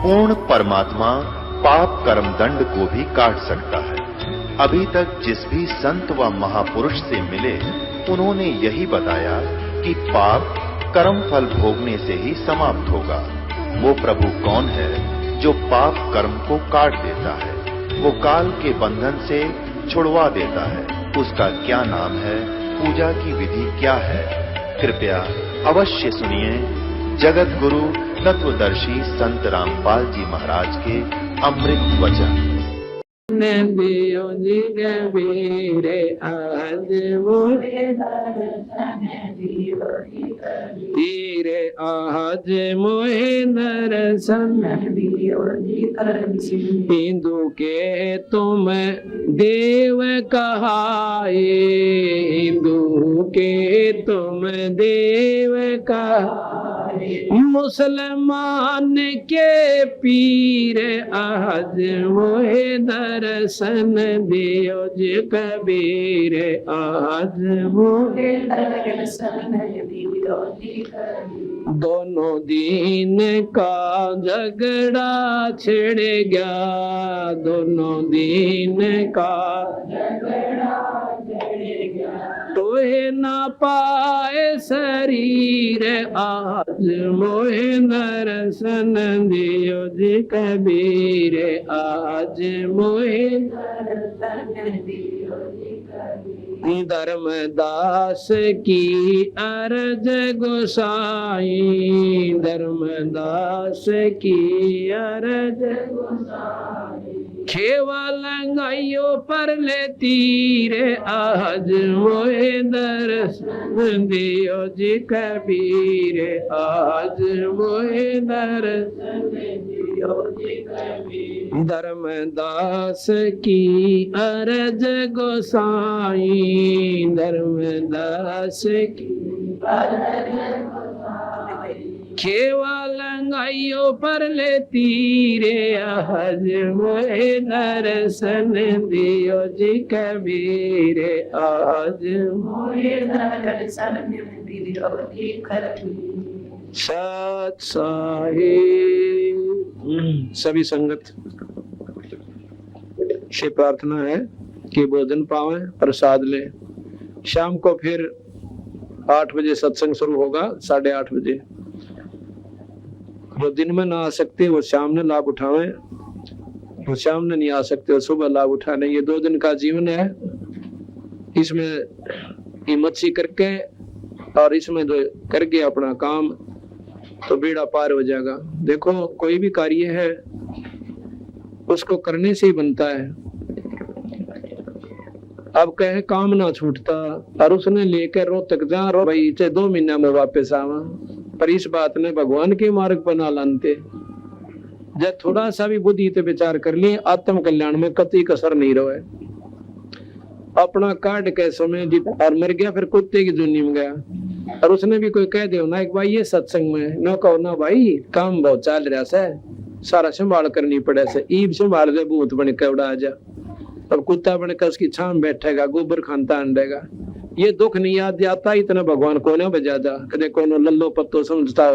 पूर्ण परमात्मा पाप कर्म दंड को भी काट सकता है। अभी तक जिस भी संत व महापुरुष से मिले, उन्होंने यही बताया कि पाप कर्म फल भोगने से ही समाप्त होगा। वो प्रभु कौन है जो पाप कर्म को काट देता है, वो काल के बंधन से छुड़वा देता है? उसका क्या नाम है, पूजा की विधि क्या है? कृपया अवश्य सुनिए जगत गुरु तत्वदर्शी संत रामपाल जी महाराज के अमृत वचन। दियो जी कबीरे आज मोहे धीरे आज मोहे दर्शन हिंदू के तुम देव कहाए, हिंदू के तुम देव कहाए, मुसलमान के पीर आज मोहे दर्शन दियो जी कबीर आज मोहे दर्शन दियो जी कबीर। दोनों दीन का झगड़ा छिड़ गया, दोनों दीन का झगड़ा छिड़ गया, तोहे ना पाए शरीर आज मोहे दर्शन दियो जी कबीर आज मोहे दर्शन दियो जी कबीर। धर्मदास की अर्ज गोसाई, धर्मदास की अर्ज गोसाई, खेवा लंगाइयो पर ले तीर आज मोहे दर्शन दियो जी कबीर आज मोहे दर्शन दियो जी कबीर। धर्मदास की अर्ज गोसाई, धर्मदास की अर्ज खेवा लंगाइयो पर ले तीरे आज मोहे दर्शन दियो जी कबीर आज मोहे दर्शन दियो जी कबीर। सत साहिब। सभी संगत से प्रार्थना है कि भोजन पावे, प्रसाद ले। शाम को फिर 8 बजे सत्संग शुरू होगा, 8:30 बजे। जो दिन में ना आ सकते वो शाम में लाभ उठावे, वो शाम में नहीं आ सकते वो सुबह लाभ उठाने। ये 2 दिन का जीवन है, इसमें हिम्मत सी करके और इसमें जो करके अपना काम तो बेड़ा पार हो जाएगा। देखो कोई भी कार्य है उसको करने से ही बनता है। अब कहे काम ना छूटता और उसने लेकर रोहतक जा रो भाई 2 महीना में वापस आवा, पर इस बात ने भगवान के मार्ग पर ना लानते। जब थोड़ा सा भी बुद्धि पे विचार कर लिए, आत्म कल्याण में कतई कसर नहीं रहे। अपना काट के समय और मर गया, फिर कुत्ते की जुनी में गया। और उसने भी कोई कह दिया ना एक भाई ये सत्संग में न कहो ना भाई, काम बहुत चल रहा से, सारा संभाल करनी पड़े से, ईब संभाल दे भूत बन के उड़ा जा। अब कुत्ता बनकर उसकी छाम बैठेगा, गोबर खानता अंडेगा। ये दुख नहीं याद आता, इतना भगवान को ना बजादा। कदे कोनो लल्लो पत्तो समझता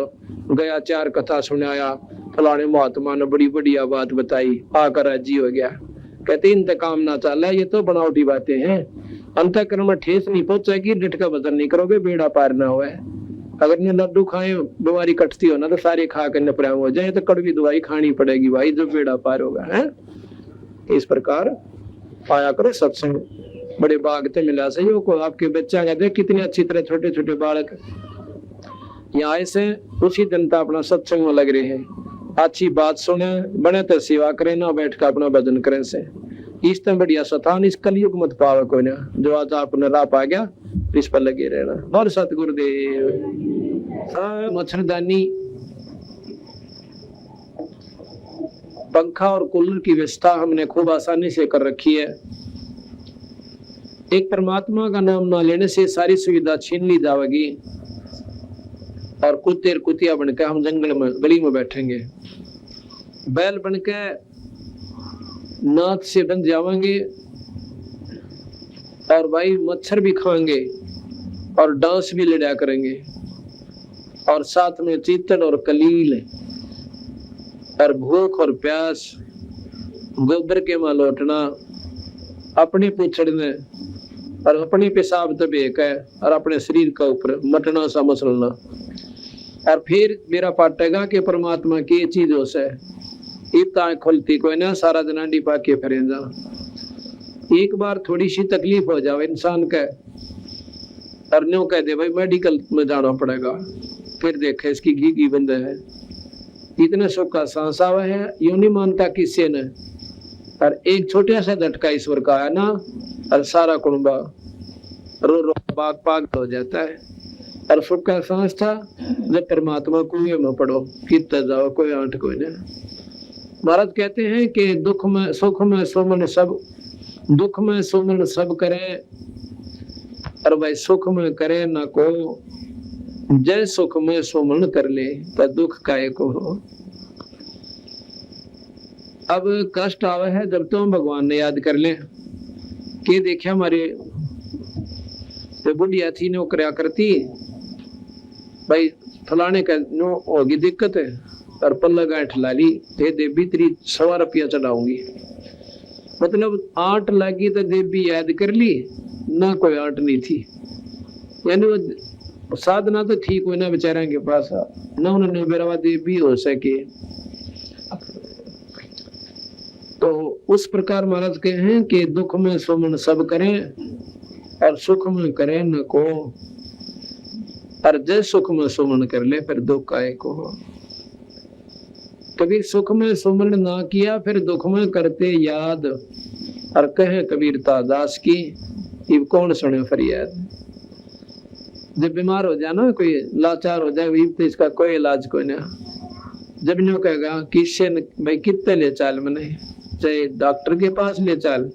गया, 4 कथा सुनाया, फलाने महात्मा ने बड़ी बढ़िया बात बताई, आकर राजी हो गया। कहते इंतकाम ना चला, ये तो बनावटी बातें हैं। अंतःकरण में ठेस नहीं पहुंचेगी, डिट का वजन नहीं करोगे, बेड़ा पार ना हुआ। अगर ने लड्डू खाए बीमारी कटती हो ना तो सारे खा कर नपरा हो जाए, तो कड़वी दवाई खानी पड़ेगी भाई, जो बेड़ा पार होगा है। इस प्रकार पाया करो सत्संग, बड़े बागते मिला सहयोग को। आपके बच्चा कहते कितने अच्छी तरह छोटे छोटे बालक यहाँ से उसी जनता अपना सत्संग में लग रहे हैं। अच्छी बात सुने, बने तो सेवा करें, ना बैठ कर अपना भजन करें से। इस तरह बढ़िया स्थान इस कलयुग मत पावे कोई ना। जो आज आपने राह पा गया इस पर लगे रहना। और सतगुरुदेव मच्छरदानी पंखा और कूलर की व्यवस्था हमने खूब आसानी से कर रखी है। एक परमात्मा का नाम ना लेने से सारी सुविधा छीन ली जाएगी और कुत्ते और कुतिया बनकर हम जंगल में गली में बैठेंगे, बैल बनकर नाथ से बन जाएंगे और भाई मच्छर भी खाएंगे और डांस भी लड़ा करेंगे और साथ में चीतन और कलील और भूख और प्यास, गोबर के मां लौटना, अपनी पूछड़ने और अपनी पेशाब दबेक है और अपने शरीर का ऊपर मटना सा मसलना, और फिर मेरा पाटेगा कि परमात्मा की चीज हो से इतना खुलती कोई ना, सारा दिन अंडी पाके फिरेंदा। एक बार थोड़ी सी तकलीफ हो जाए इंसान का और न्यू कह दे भाई मेडिकल में जाना पड़ेगा, फिर देखे इसकी घी की बंद है, इतने सुख का सांस आवा है, यूं नहीं मानता किसी ने। और एक छोटा सा झटका ईश्वर का है ना, और सारा कुंबा रो रो पाग पाग हो जाता है। और सुख का सांस था जब परमात्मा कुएं में पड़ो, कितना जाओ कोई आंट कोई नहीं। महाराज कहते हैं कि दुख में सुख में सुमन सब, दुख में सुमन सब करे, और भाई सुख में करे न को, जय सुख में सुमन कर ले तो दुख काहे को हो। अब कष्ट आवे है जब तुम भगवान ने याद कर ले कि देखिए हमारे तो बुढ़िया थी नो करया करती, भाई फलाने का नो होगी दिक्कत है, और पल्ला गांठ ला ली, दे भीतरी 100 रुपया चढ़ाऊंगी, मतलब आंट लगी तो देवी याद कर ली ना, कोई आंट नहीं थी। यानी वो साधना तो ठीक हुई ना बेचारा के पास ना, उन्होंने बेरावा देवी हो सके। तो उस प्रकार महाराज कहे हैं कि दुख में सुमन सब करें और सुख में करें न को, और जय सुख में सुमन कर ले फिर दुख काहे को हो। कभी सुख में सुमन ना किया फिर दुख में करते याद, और कहे कबीरता दास की ये कौन सुने फरियाद। जब बीमार हो जाए ना, कोई लाचार हो जाए, तो इसका कोई इलाज कोई ना, जब न्यू कहेगा किससे भाई कितने ले चाल मैंने, चाहे डॉक्टर के पास ले चल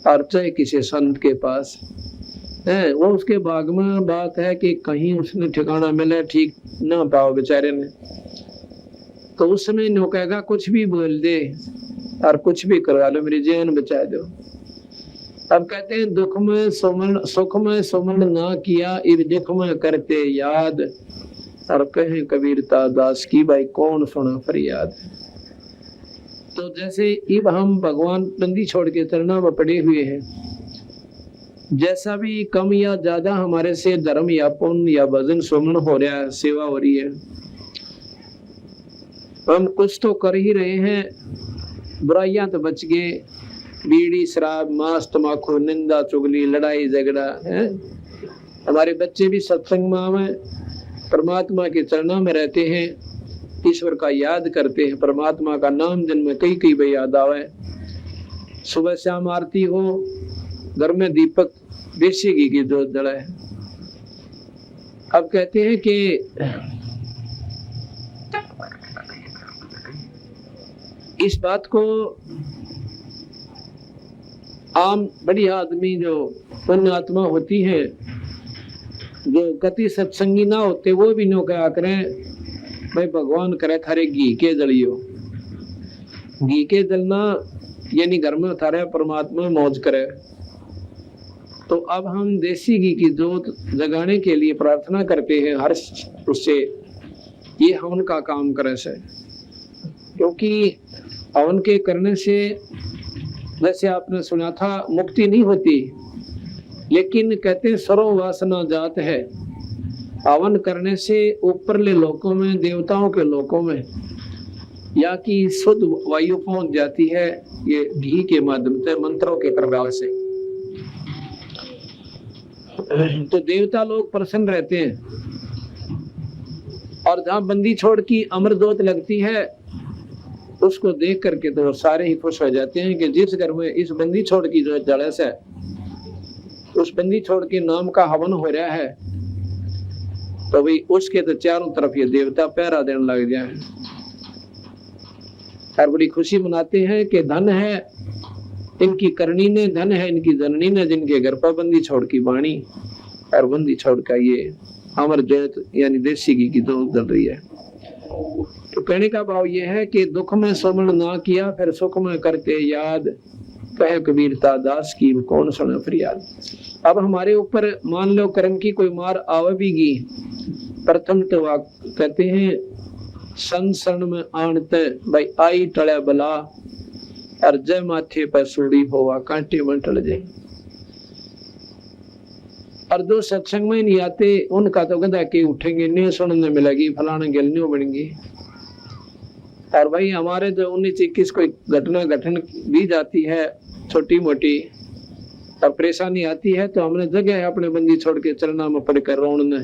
और चाहे किसी संत के पास है, वो उसके भाग में बात है कि कहीं उसने ठिकाना मिले ठीक ना पाओ बेचारे ने, तो उस समय नो कहेगा कुछ भी बोल दे और कुछ भी करवा लो, मेरी जान बचा दो। अब कहते हैं दुख में सुमन सुख में सुमन ना किया, इब दुख में करते याद, और कहे कबीरता दास की भाई कौन सुना फरियाद। तो जैसे इब हम भगवान बंदी छोड़ के चरणों में पड़े हुए हैं, जैसा भी कम या ज्यादा हमारे से धर्म या पुण्य या भजन सुमन हो रहा है, सेवा हो रही है, हम कुछ तो कर ही रहे हैं, बुराइयां तो बच गए, बीड़ी शराब मांस तमाकू निंदा चुगली लड़ाई झगड़ा है। हमारे बच्चे भी सत्संग में परमात्मा के चरणों में रहते हैं, ईश्वर का याद करते हैं, परमात्मा का नाम दिन में कई कई बार याद आवे। सुबह शाम आरती हो, घर में दीपक देसी घी की जोत जलाए। अब कहते हैं कि इस बात को आम बड़ी आदमी जो पुण्य आत्मा होती है, जो गति सत्संगी ना होते, वो भी नो क्या करें भाई भगवान करे थारे घी के जलियो। घी के जलना यानी घर में थारे परमात्मा मौज करे। तो अब हम देसी घी की जोत जगाने के लिए प्रार्थना करते हैं हर उससे, ये हवन का काम करे से, क्योंकि हवन के करने से जैसे आपने सुना था मुक्ति नहीं होती, लेकिन कहते सर्व वासना जात है। हवन करने से ऊपरले लोकों में, देवताओं के लोकों में या की शुद्ध वायु पहुंच जाती है, ये घी के माध्यम से, मंत्रों के प्रभाव से। तो देवता लोग प्रसन्न रहते हैं, और जहां बंदी छोड़ की अमर जोत लगती है उसको देख करके तो सारे ही खुश हो जाते हैं कि जिस घर में इस बंदी छोड़ की जो जड़े से उस बंदी छोड़ के नाम का हवन हो रहा है, तो भाई उसके तो चारों तरफ ये देवता पहरा देने लग जाए और बड़ी खुशी मनाते हैं कि धन है इनकी करनी ने, धन है इनकी जननी ने, जिनके घर पर बंदी छोड़ की बाणी और बंदी छोड़ का ये अमर जोत यानी देसी घी की जोत जल रही है। तो कहने का भाव ये है कि दुख में सुमन ना किया फिर सुख में करते याद, कहे कबीरता दास की कौन सुने फरियाद। अब हमारे ऊपर मान लो कर्म की कोई मार आवेगी, प्रथम तो कहते हैं संसरण में आणते भाई आई टले बला और जय माथे पर सूड़ी होवा कांटे में टल जाए। और जो सत्संग में नहीं आते उनका तो गदा के उठेंगे, नहीं सुनने मिलेगी, फलाना गिलनियों बनेंगी। और भाई हमारे जो 19-21 कोई घटना घटन भी जाती है छोटी मोटी और परेशानी आती है तो हमने जगह अपने बंदी छोड़ के चलना में पड़कर रोने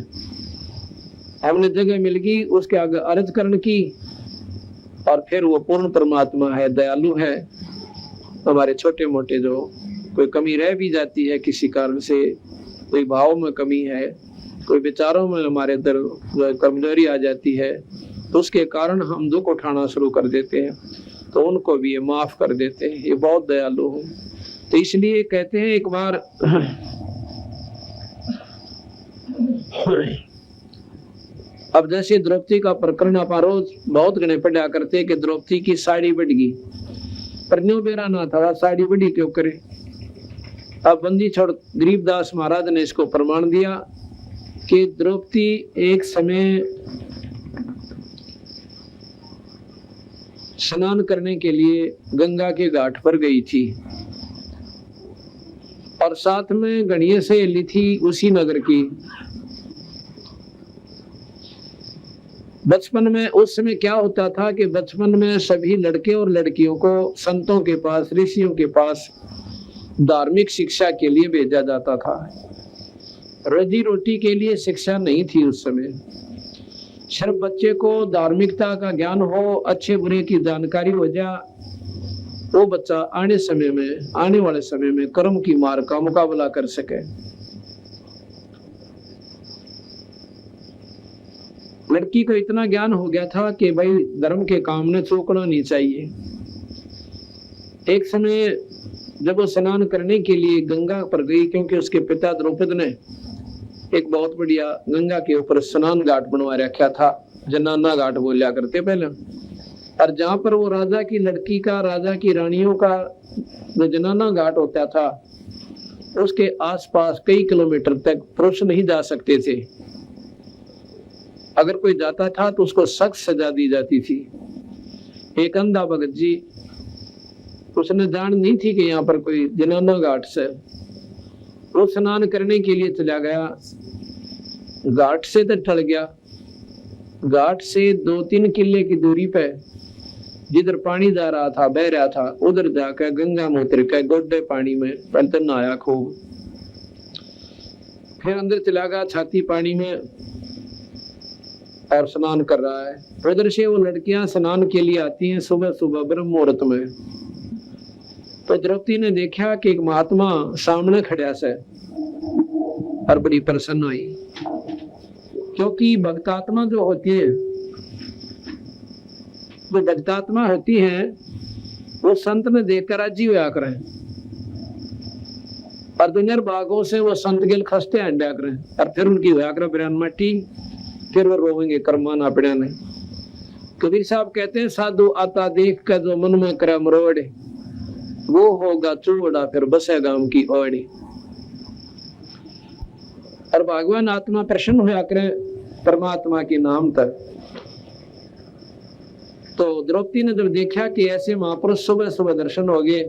हमने जगह मिल गई, उसके आगे अर्ज करने की। और फिर वो पूर्ण परमात्मा है, दयालु है। हमारे छोटे मोटे जो कोई कमी रह भी जाती है किसी कारण से, कोई भाव में कमी है, कोई विचारों में हमारे अंदर कमजोरी आ जाती है, तो उसके कारण हम दुख उठाना शुरू कर देते हैं, तो उनको भी ये माफ कर देते हैं। ये बहुत दयालु है। तो इसलिए कहते हैं एक बार अब जैसे द्रौपदी का प्रकरण आप रोज बहुत गणे पढ़ा करते कि द्रौपदी की साड़ी बढ़ गई, पर न्यू बेरा ना था, साड़ी बढ़ी क्यों करे। अब बंदी छोड़ गरीबदास महाराज ने इसको प्रमाण दिया कि द्रौपदी एक समय स्नान करने के लिए गंगा के घाट पर गई थी और साथ में गणिये सहेली थी उसी नगर की। बचपन में उस समय क्या होता था कि बचपन में सभी लड़के और लड़कियों को संतों के पास, ऋषियों के पास धार्मिक शिक्षा के लिए भेजा जाता था। रोजी रोटी के लिए शिक्षा नहीं थी उस समय। सिर्फ बच्चे को धार्मिकता का ज्ञान हो, अच्छे बुरे की जानकारी हो जा, वो बच्चा आने वाले समय में कर्म की मार का मुकाबला कर सके। लड़की को इतना ज्ञान हो गया था कि भाई धर्म के काम में चूकना नहीं चाहिए। एक समय जब वो स्नान करने के लिए गंगा पर गई, क्योंकि उसके पिता द्रौपद ने एक बहुत बढ़िया गंगा के ऊपर स्नान घाट बनवा रखा था, जनाना घाट बोलिया करते पहले। और जहां पर वो राजा की लड़की का, राजा की रानियों का जो जनाना घाट होता था, उसके आसपास कई किलोमीटर तक पुरुष नहीं जा सकते थे। अगर कोई जाता था तो उसको सख्त सजा दी जाती थी। एक अंधा भगत जी, उसने जान नहीं थी कि यहाँ पर कोई जनाना घाट से, वो स्नान करने के लिए चला गया। घाट से तो टल गया, घाट से 2-3 किले की दूरी पे जिधर पानी जा रहा था, बह रहा था, उधर जाकर गंगा में उतर के गोड्डे पानी में पहले नहाया खूब। फिर अंदर चला गया छाती पानी में और स्नान कर रहा है। उधर से वो लड़कियां स्नान के लिए आती हैं सुबह सुबह ब्रह्म मुहूर्त में। तो द्रौपदी ने देखा कि एक महात्मा सामने खड़ा से और बड़ी प्रसन्न हुई, क्योंकि भक्तात्मा जो होती है, जो भक्तात्मा होती है, वो संत ने देखकर राजी हुआ करें और दुनिया भागों से वो संत गिल खसते अंडा करें और फिर उनकी हुआ करें बिरान मट्टी, फिर वो रोवेंगे कर्माना पड़ा नहीं। कबीर साहब कहते हैं साधु आता देख कर जो मन में करे मरोड़े, वो होगा चूड़ा फिर बसेगा उनकी ओड़ी। और भगवान आत्मा प्रसन्न हुआ करे परमात्मा के नाम तक। तो द्रौपदी ने जब देखा कि ऐसे महापुरुष सुबह सुबह दर्शन हो गए,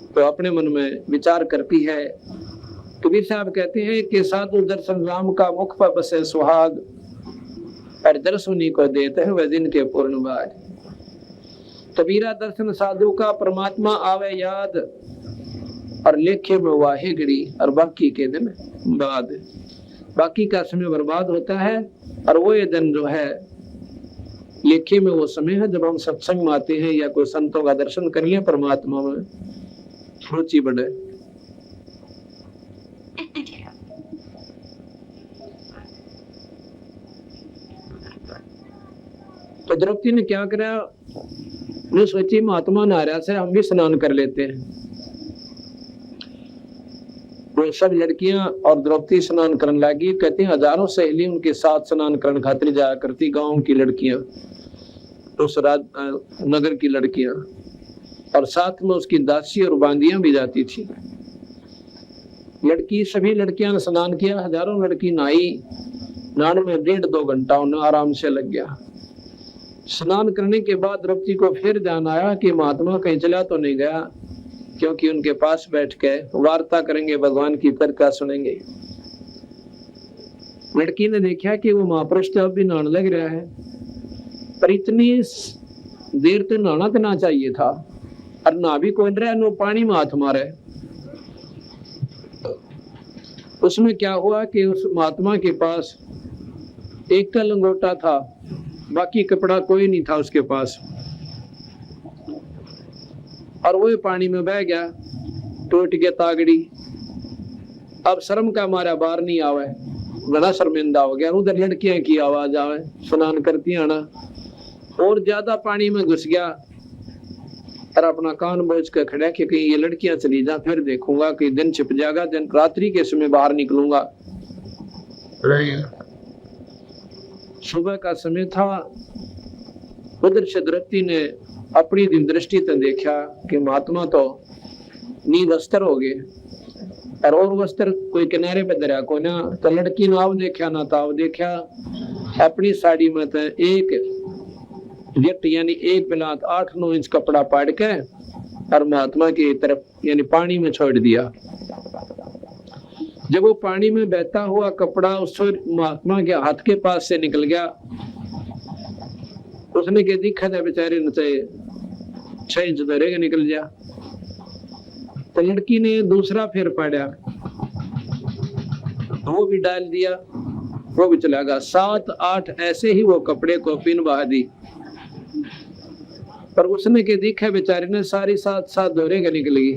तो अपने मन में विचार करती है। कबीर साहब कहते हैं कि साधु दर्शन राम का मुख पर बसे सुहाग, और दर्शनी को देते हैं वह दिन के पूर्ण भाग। कबीरा दर्शन साधु का परमात्मा आवे याद, और लेखे में वाहे घड़ी और बाकी के दिन बाद। बाकी का समय बर्बाद होता है और वो ये दिन जो है लेखे में वो समय है जब हम सत्संग में आते हैं या कोई संतों का दर्शन कर लिया, परमात्मा में रुचि बढ़े। तो द्रौपदी ने क्या करा, ने सोची महात्मा नहा से हम भी स्नान कर लेते हैं। वो सब लड़कियां और द्रौपदी स्नान करने लगी। कहते हैं हजारों सहेली उनके साथ स्नान करने खातिर जाया करती, गांव की लड़कियां, उस नगर की लड़कियां, और साथ में उसकी दासी और बांदियां भी जाती थी। लड़की सभी लड़कियां ने स्नान किया, हजारों लड़की नहाई। नहाने में 1.5-2 घंटा उन्हें आराम से लग गया। स्नान करने के बाद द्रौपदी को फिर ध्यान आया कि महात्मा कहीं चला तो नहीं गया, क्योंकि उनके पास बैठ के वार्ता करेंगे, भगवान की कथा सुनेंगे। लड़की ने देखा कि वो महापुरुष तो अब भी नहाने लग रहा है, पर इतनी देर तो नहाना तो ना चाहिए था, और ना भी कोई रहा, नो पानी में हाथ मारे। उसमें क्या हुआ कि उस महात्मा के पास एक का लंगोटा था, बाकी कपड़ा कोई नहीं था उसके पास, और वो पानी में बह गया, टूट गया तागड़ी। अब शर्म का मारा बाहर नहीं आवे, बड़ा शर्मिंदा हो गया। उधर लड़कियां की आवाज आवे, स्नान करती आना, और ज्यादा पानी में घुस गया, और अपना कान बोझ कर खड़ा कि कहीं ये लड़कियां चली जा, फिर देखूंगा कि दिन छिप जाएगा, दिन रात्रि के समय बाहर निकलूंगा। सुबह का समय था। उधर से द्रौपदी ने अपनी दिन दृष्टि से देखा कि महात्मा तो नींद अस्तर हो गए, और वस्त्र कोई किनारे पे दरिया को ना, तो लड़की ने अब देखा ना ताव देखा, अपनी साड़ी में तो एक जट यानी एक बिलात 8-9 इंच कपड़ा पाड़ के और महात्मा की तरफ यानी पानी में छोड़ दिया। जब वो पानी में बहता हुआ कपड़ा उस महात्मा के हाथ के पास से निकल गया, उसने के दिखा था बेचारे न 6 इंच दरेगा निकल गया। तो लड़की ने दूसरा फिर पाड़ा, वो भी डाल दिया, वो भी चला गया। 7-8 ऐसे ही वो कपड़े को पिन बहा दी, पर उसने के दिखा बेचारे ने सारी 7 दौरेगा निकल गई।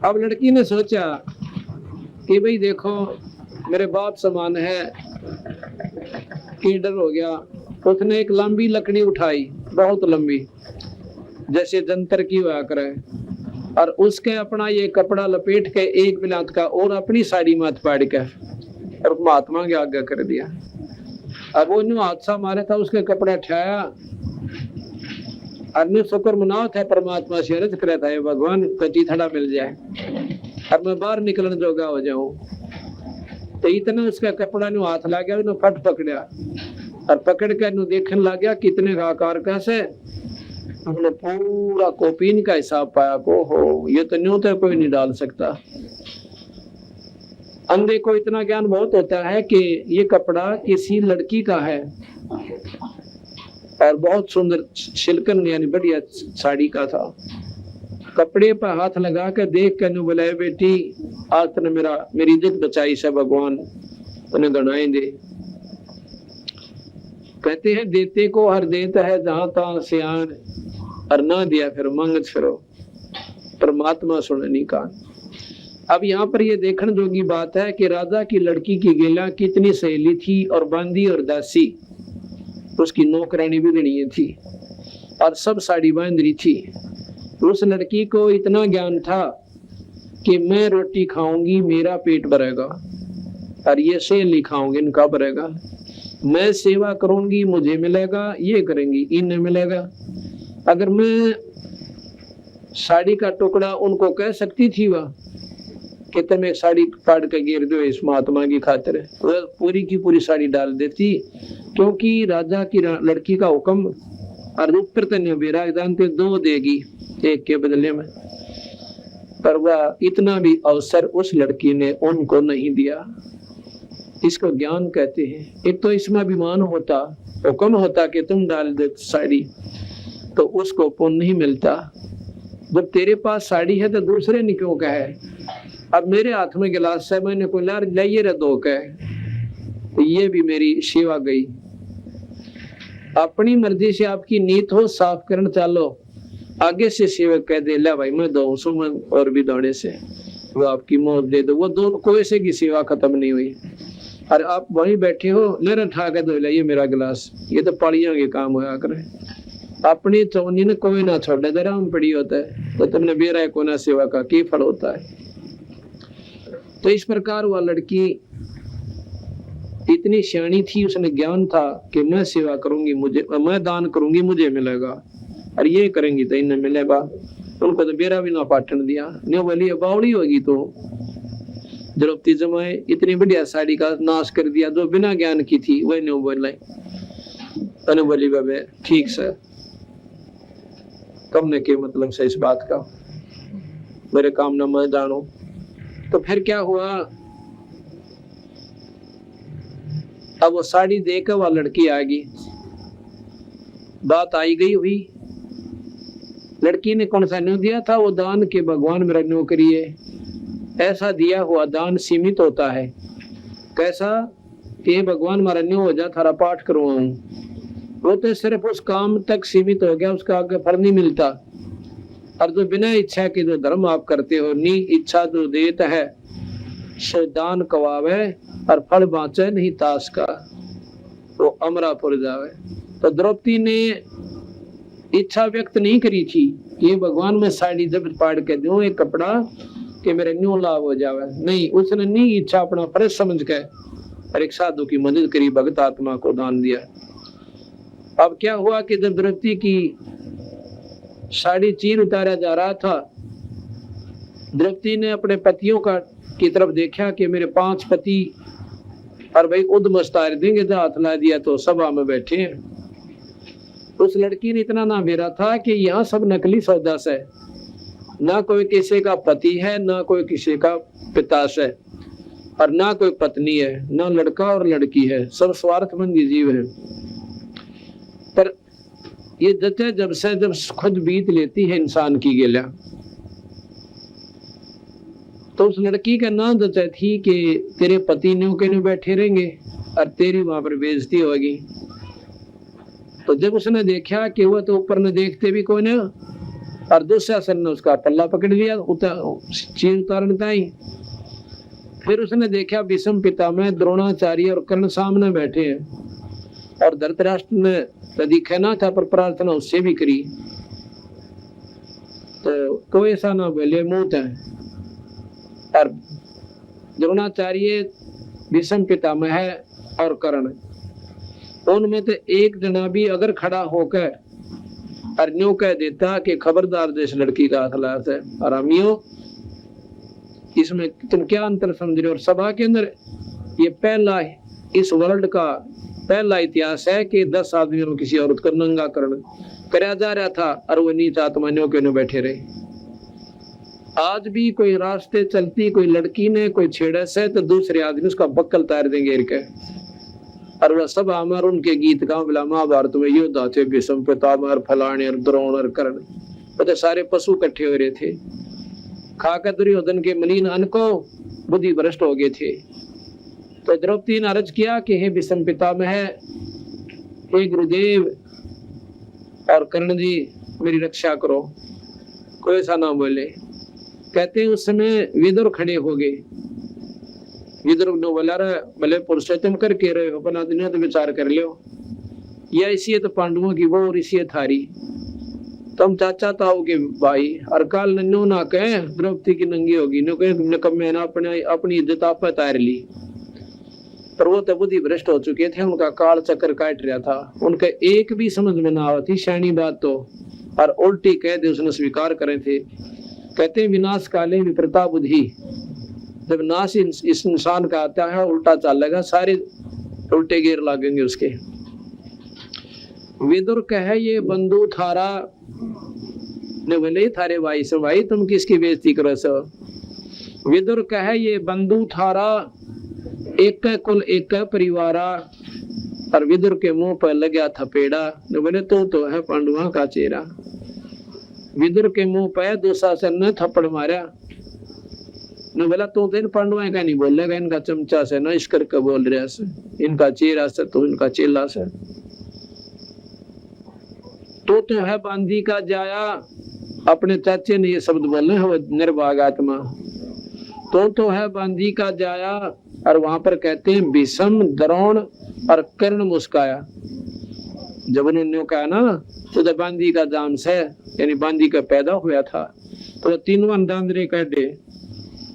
अब लड़की ने सोचा कि भाई देखो मेरे बाप समान है, कि डर हो गया। उसने एक लंबी लकड़ी उठाई, बहुत लंबी, जैसे जंतर की हुआ करे, और उसके अपना ये कपड़ा लपेट के एक बिलात का और अपनी साड़ी में पाड़ के और महात्मा के आगे कर दिया। अब वो न्यू हादसा मारा था, उसके कपड़ा उठाया, अन्य शुक्र मनाओ था, परमात्मा से अर्ज करे था भगवान कची थड़ा मिल जाए और मैं बाहर निकलने जोगा हो जाऊं। तो इतना उसका कपड़ा न्यू हाथ ला गया, फट पकड़ा और पकड़ कर न्यू देखने लग गया कितने का आकार कैसे। हमने पूरा कोपीन का हिसाब पाया को हो, ये तो न्यू तो कोई नहीं डाल सकता। अंधे को इतना ज्ञान बहुत होता है कि ये कपड़ा किसी लड़की का है और बहुत सुंदर सिल्कन यानी बढ़िया साड़ी का था। कपड़े पर हाथ लगा कर देख कर बोला बेटी आज तूने मेरी इज्जत बचाई से भगवान उन्हें गणाए दे। कहते हैं देते को हर देता है जहां तहां सियान, और ना दिया फिर मांगत फिरो, परमात्मा सुननी कान। अब यहाँ पर ये देखने जोगी बात है कि राजा की लड़की की गेला कितनी सहेली थी, और बांदी और दासी उसकी नौकरानी भी गणी थी, और सब साड़ी बांध रही थी। उस लड़की को इतना ज्ञान था कि मैं रोटी खाऊंगी मेरा पेट भरेगा, और ये सहेली खाऊंगी इनका भरेगा। मैं सेवा करूंगी मुझे मिलेगा, ये करेंगी इन्हें मिलेगा। अगर मैं साड़ी का टुकड़ा उनको कह सकती थी वह कि तुम्हें साड़ी फाड़ के गिर दो इस महात्मा की खातिर, वह पूरी की पूरी साड़ी डाल देती, क्योंकि राजा की लड़की का हुक्म और ऊपर तने जानते 2 देगी एक के बदले में। पर वह इतना भी अवसर उस लड़की ने उनको नहीं दिया। इसको ज्ञान कहते हैं। एक तो इसमें अभिमान होता, हुक्म होता कि तुम डाल दे साड़ी, तो उसको पुण्य नहीं मिलता। जब तेरे पास साड़ी है तो दूसरे ने क्यों कहे। अब मेरे हाथ में गिलास है, मैंने को लाइए रे 2 कहे, तो ये भी मेरी सेवा गई। अपनी मर्जी से आपकी नीयत हो साफ करना चालो, आगे से सेवक कह दे ला भाई मैं 2 सुमन और भी दौड़े से वो आपकी मौत दे दो, वो दोनों कोई से की सेवा खत्म नहीं हुई। और आप वहीं बैठे हो मेरा ठा के दो लाइए मेरा गिलास, ये तो पड़ियों के काम होया करे। अपनी चौनी ने कोई ना छोड़े दे राम पड़ी होता है, तो तुमने बेरा को ना सेवा का की फल होता है। तो इस प्रकार वह लड़की इतनी सियाणी थी, उसने ज्ञान था कि मैं सेवा करूंगी मुझे, मैं दान करूंगी मुझे मिलेगा, और ये करेंगी तो इन्हें मिलेगा। उनको तो बेरा भी ना पाटन दिया, नहीं बोली बावड़ी होगी तो द्रौपदी जमाए इतनी बढ़िया साड़ी का नाश कर दिया जो बिना ज्ञान की थी, वह नहीं बोल। तने बोली बाबे ठीक से, तुमने क्या मतलब से इस बात का, मेरे काम न मैं जानो। तो फिर क्या हुआ, अब वो साड़ी देकर वह लड़की आ गई, बात आई गई हुई। लड़की ने कौन सा न्यू दिया था, वो दान के भगवान मेरा न्यू करिए। ऐसा दिया हुआ दान सीमित होता है। कैसा कि भगवान मारा न्यू हो जा, थारा पाठ करवाऊं, वो तो सिर्फ उस काम तक सीमित हो गया, उसका आगे फल नहीं मिलता। और जो बिना इच्छा के जो धर्म आप करते हो, नी इच्छा जो देता है सो दान कवावे, और फल बाँचे नहीं ताश का, वो अमरापुर जावे। तो द्रौपदी ने इच्छा व्यक्त नहीं करी थी कि भगवान में साड़ी जब पाड़ के दूं एक कपड़ा कि मेरे न्यू लाभ हो जावे, नहीं, उसने नहीं इच्छा अपना फर्ज समझ के और एक साधु की मदद करी, भगत आत्मा को दान दिया। अब क्या हुआ कि जब द्रौपदी की साड़ी चीर उतारा जा रहा था, द्रौपदी ने अपने पतियों का की तरफ देखा कि मेरे 5 पति और भाई उद्मस्तार देंगे, जो हाथ ला दिया तो सभा में बैठे हैं। उस लड़की ने इतना ना मेरा था कि यहाँ सब नकली सौदा से, ना कोई किसी का पति है, ना कोई किसी का पिता से, और ना कोई पत्नी है, ना लड़का और लड़की है, सब स्वार्थमंदी जीव है। पर ये जते जब से जब खुद बीत लेती है इंसान की गेला, तो उस लड़की का नाम जचा थी कि तेरे पति ने के नहीं बैठे रहेंगे और तेरी वहां पर बेइज्जती होगी। तो जब उसने देखा कि वो तो ऊपर ने देखते भी कोई नहीं, और दुशासन ने उसका पल्ला पकड़ लिया चीर उतारने ताई। फिर उसने देखा भीष्म पितामह, द्रोणाचार्य और कर्ण सामने बैठे हैं, और धृतराष्ट्र ने तो दिखा ना था पर प्रार्थना उससे भी करी, तो कोई ऐसा ना बोले मुंह है। और द्रोणाचार्य, भीष्म पितामह और कर्ण, उनमें तो एक जना भी अगर खड़ा होकर और न्यू कह देता कि खबरदार जिस लड़की का हाथ है, आरामियों इसमें तुम क्या अंतर समझ रहे हो। और सभा के अंदर ये पहला इस वर्ल्ड का पहला इतिहास है कि 10 आदमियों में किसी औरत का नंगा करण कराया जा रहा था, और वो नीच आत्मानियों के बैठे रहे। आज भी कोई रास्ते चलती कोई लड़की ने कोई छेड़ा से, तो दूसरे आदमी उसका बक्कल तार देंगे घेर के, और वह सब अमर उनके गीत गाँव बिला महाभारत में योद्धा थे, भीष्म पितामह, फलाने और द्रोण और कर्ण, तो सारे पशु इकट्ठे हो रहे थे। खाकर दुर्योधन के मलिन अन्न को बुद्धि भ्रष्ट हो गए थे। तो द्रौपदी ने अर्ज किया कि हे भीष्म पितामह, हे गुरुदेव और कर्ण जी, मेरी रक्षा करो। कोई ऐसा ना बोले। कहते उस समय विदुर खड़े हो गए। विदुर ने बोला, भले पुरुषोत्तम करके रहे हो, अपना दुनिया तो विचार कर लो, या इसी तो पांडवों की वो और इसी थारी, तुम चाचा ताऊ के भाई, और काल नन्नू ना कहे द्रौपदी की नंगी होगी, नो कहे तुमने कब मैंने अपनी इज्जत आप तार ली। पर वो तो बुद्धि भ्रष्ट हो चुके थे, उनका काल चक्कर काट रहा था, उनके एक भी समझ में ना आती शानी बात तो, और उल्टी कह दे उसने स्वीकार करे थे। कहते विनाश काले विप्रता बुद्धि, जब नाश इस इंसान का आता है उल्टा चलेगा, सारे उल्टे गिर लगेंगे उसके। विदुर कहे ये बंधु थारा ने बोले थारे भाई से, भाई तुम किसकी बेइज्जती करो सो। विदुर कहे ये बंधु थारा, एक कुल एक परिवारा, और विदुर के मुंह पर लगा थपेड़ा, ने बोले तो है पांडुआ का चेहरा। विदुर के मुंह पर दुशासन ने थप्पड़ मारा, ने बोला तो इन पांडुआ का नहीं बोलेगा, इनका चमचा से न इस करके बोल रहा से, इनका चेहरा से तो इनका चेला से। तो है बांधी का जाया, अपने चाचे ने ये शब्द बोले हैं, निर्भाग आत्मा। तो है बांधी का जाया, और वहां पर कहते हैं भीष्म, द्रोण और कर्ण मुस्काया। जब उन्होंने कहा ना तो बांधी का जाम से, यानी बांधी का पैदा हुआ था, तो तीनों अंदांद्रे कह दे,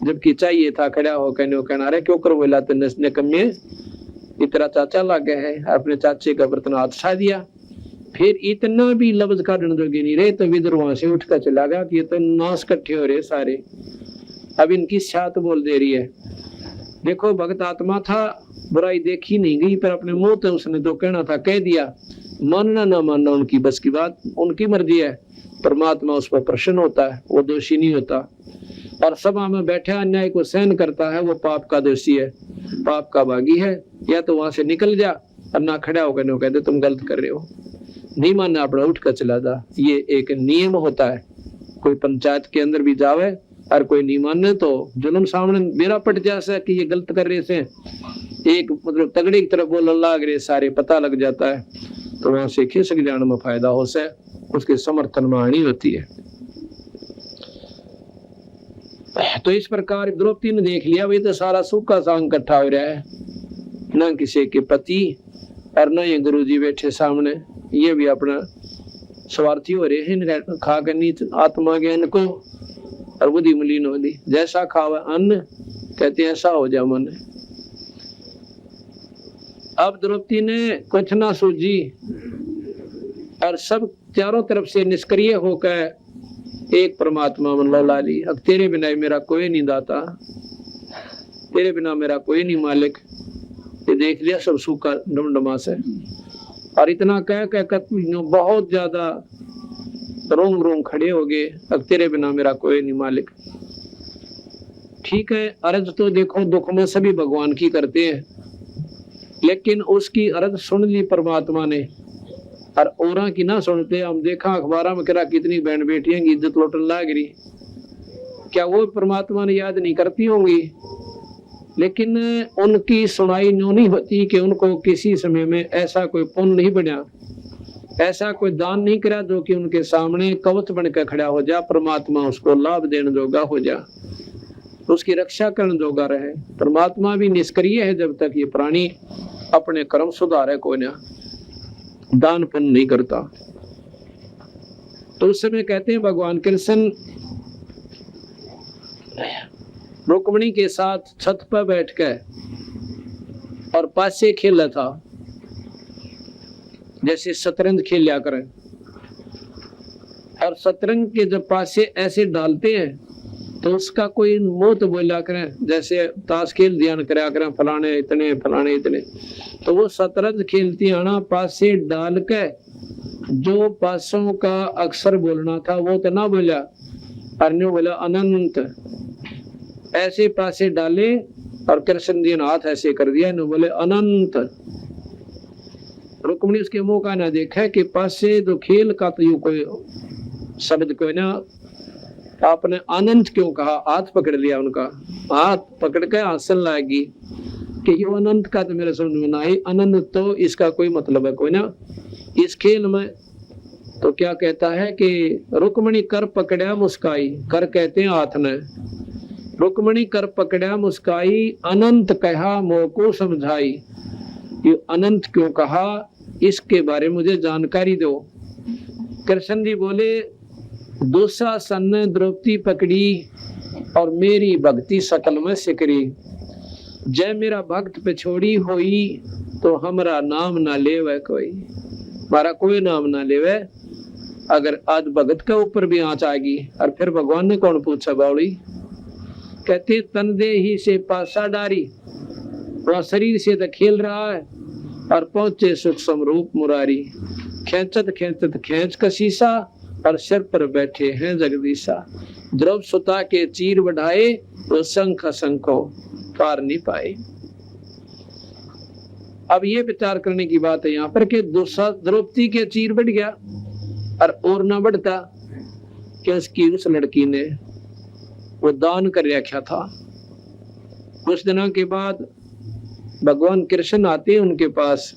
जबकि चाहिए था खड़ा हो कहना अरे क्यों कर बोला, तो नसने कमे इतना चाचा लगे है, अपने चाचे का बर्तन हाथ छा दिया। फिर इतना भी लफ्ज काटने जोगे नहीं रहे, तो विदुर वहां से उठकर चला गया कि ये तो नाश इकट्ठे हो रहे सारे, अब इनकी छात बोल दे रही है। देखो भगत आत्मा था, बुराई देखी नहीं गई, पर अपने मुंह तो उसने तो कहना था कह दिया, मानना ना मानना उनकी बस की बात, उनकी मर्जी है। परमात्मा उस पर प्रसन्न होता है, वो दोषी नहीं होता। और सभा में बैठे अन्याय को सहन करता है, वो पाप का दोषी है, पाप का भागी है। या तो वहां से निकल जा और ना खड़ा होकर नहीं कहते तुम गलत कर रहे हो, नहीं मानना अपना उठ कर चला जा। ये एक नियम होता है। कोई पंचायत के अंदर भी जावे और कोई नहीं माने तो जुल्म सामने मेरा पट जाए कि ये गलत कर रहे से, एक मतलब तगड़ी की तरफ बोलने लग रहे, सारे पता लग जाता है, तो वहां से खिसक जाने में फायदा हो से, उसके समर्थन में हानि होती है। तो इस प्रकार द्रौपदी ने देख लिया भाई तो सारा सुख का सांग इकट्ठा हो रहा है, न किसी के पति और न ये गुरुजी बैठे सामने, ये भी अपना स्वार्थी हो रहे हैं, खा कर नीच आत्मा ज्ञान को और बुद्धि मलिन हो ली। जैसा खावा अन्न कहते ऐसा हो जा मन। अब द्रौपदी ने कुछ ना सूझी और सब चारों तरफ से निष्क्रिय होकर एक परमात्मा मन लौला ली। अब तेरे बिना मेरा कोई नहीं दाता, तेरे बिना मेरा कोई नहीं मालिक। ये देख लिया सब सूखा डमडमा से, और इतना कह बहुत ज्यादा रोम रोम खड़े हो गए। अब तेरे बिना मेरा कोई नहीं मालिक। ठीक है, अर्ज तो देखो दुख में सभी भगवान की करते हैं, लेकिन उसकी अर्ज सुन ली परमात्मा ने और औरा की ना सुनते। हम देखा अखबार में करा कितनी बहन बेटियां की इज्जत लौटन लाग रही, क्या वो परमात्मा ने याद नहीं करती होंगी? लेकिन उनकी सुनाई न्यों नहीं होती कि उनको किसी समय में ऐसा कोई पुण्य नहीं बना, ऐसा कोई दान नहीं करा जो कि उनके सामने कवच बनकर खड़ा हो जा, परमात्मा उसको लाभ देने जोगा हो जा, उसकी रक्षा करने जोगा रहे। परमात्मा भी निष्क्रिय है जब तक ये प्राणी अपने कर्म सुधारे को ना दान पुण्य नहीं करता। तो उस समय कहते हैं भगवान कृष्ण रुक्मिणी के साथ छत पर बैठकर और पासे खेला था, जैसे शतरंज खेल लिया करें। और शतरंज के जब पासे ऐसे डालते हैं तो उसका कोई मुंह तो बोला करें, जैसे ताश खेल ध्यान करा करें फलाने इतने फलाने इतने। तो वो शतरंज खेलती आना पासे डाल के जो पासों का अक्षर बोलना था वो तो ना बोला, और बोला अनंत। ऐसे पासे डाले और कृष्ण जी ने हाथ ऐसे कर दिया, न बोले अनंत। रुक्मिणी उसके मुंह का ना देखा कि पासे जो खेल का तो यूं कोई शब्द कोई ना, आपने अनंत क्यों कहा? हाथ पकड़ लिया उनका, हाथ पकड़ के हंसन लगी कि ये अनंत का तो मेरे समझ में ना आई। अनंत तो इसका कोई मतलब है कोई ना इस खेल में। तो क्या कहता है कि रुक्मिणी कर पकड़ा मुस्काई, कर कहते हैं हाथ ने, रुक्मिणी कर पकड़ा मुस्काई, अनंत कहा मोह को समझाई। ये अनंत क्यों कहा इसके बारे में मुझे जानकारी दो। कृष्ण जी बोले दुशासन ने द्रौपदी पकड़ी और मेरी भक्ति सकल में सिकरी। जय मेरा भक्त पे छोड़ी हुई तो हमारा नाम ना लेवे कोई, हमारा कोई नाम ना लेवे। अगर आज भगत के ऊपर भी आंच आ गई और फिर भगवान ने कौन पूछा बावड़ी? कहते तन दे ही से पासा डारी, वह शरीर से तो खेल रहा है और पहुंचे सुख समरूप मुरारी। खेचत खेचत खेच का शीशा और सिर पर बैठे हैं जगदीशा। द्रव सुता के चीर बढ़ाए तो शंख शंखों पार नहीं पाए। अब ये विचार करने की बात है यहाँ पर कि द्रौपदी के चीर बढ़ गया और ना बढ़ता कि उसकी उस लड़की ने वो दान कर रखा था। कुछ दिनों के बाद भगवान कृष्ण आते हैं उनके पास,